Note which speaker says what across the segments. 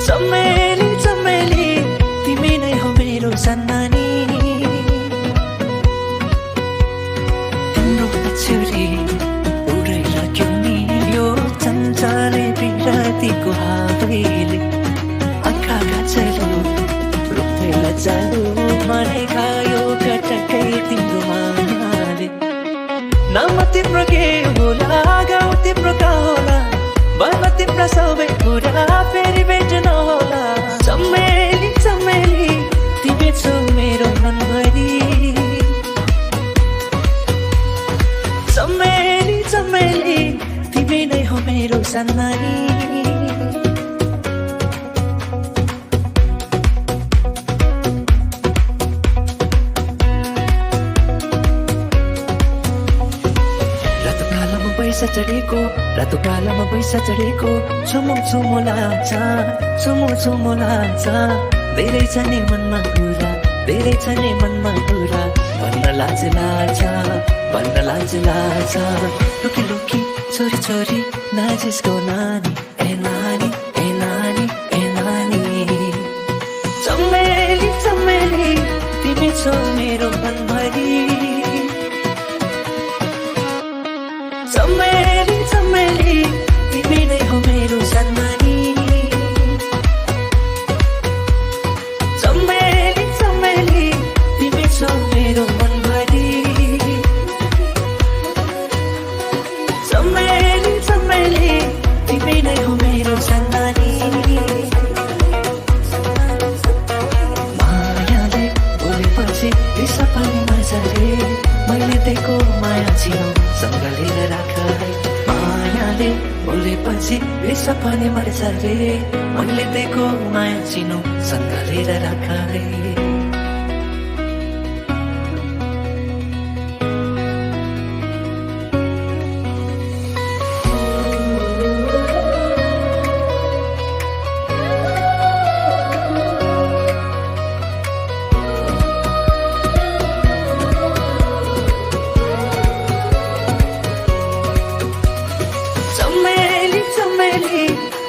Speaker 1: चमेली चमेली तिमी नै हो मेरो सन्नानी तिम्रो पछ्यौरी उडै लाग्यो नि यो चञ्चले बिरातीको हावेले आँखाका चलो रुप्दै लजालु मनै खायो कटकै तिम्रो मायाले नाम तिम्रो के होला गाउँ तिम्रो कहाँ होला भएमा तिम्रा सबै कुरा फेरि भेट्न होला चमेली चमेली तिमी छौ मेरो मनभरि चमेली चमेली तिमी नै हो मेरो सन्नानी रातो कालामा पैसा चढेको छुमु छुमु लाग्छ धेरै छ नि मनमा कुरा धेरै छ नि मनमा कुरा भन्न लाज लाग्छ लुकी लुकी छोरी छोरी नाजिसको नानी ए नानी ए नानी ए नानी चमेली चमेली तिमी छौ मेरो मनभरि चमेली चमेली तिमी नै हो मेरो सन्नानी चमेली चमेली तिमी छौ मेरो मनभरि चमेली चमेली तिमी नै हो मेरो सन्नानी मायाले बोलेपछि दिशा पनि मजाले मैले दिएको माया छिनो सँग लिएर राख मायाले बोलेपछि विश्व पनि मर्छ रे मैले दिएको माया चिनो सँग लिएर राख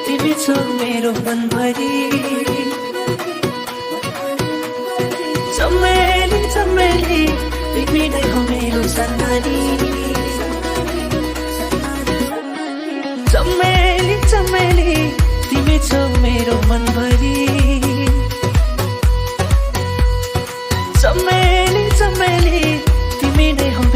Speaker 1: तिमी छौ मेरो मनभरि चमेली चमेली तिमी नै हो मेरो सन्नानी चमेली चमेली तिमी छौ मेरो मनभरि चमेली चमेली तिमी नै हो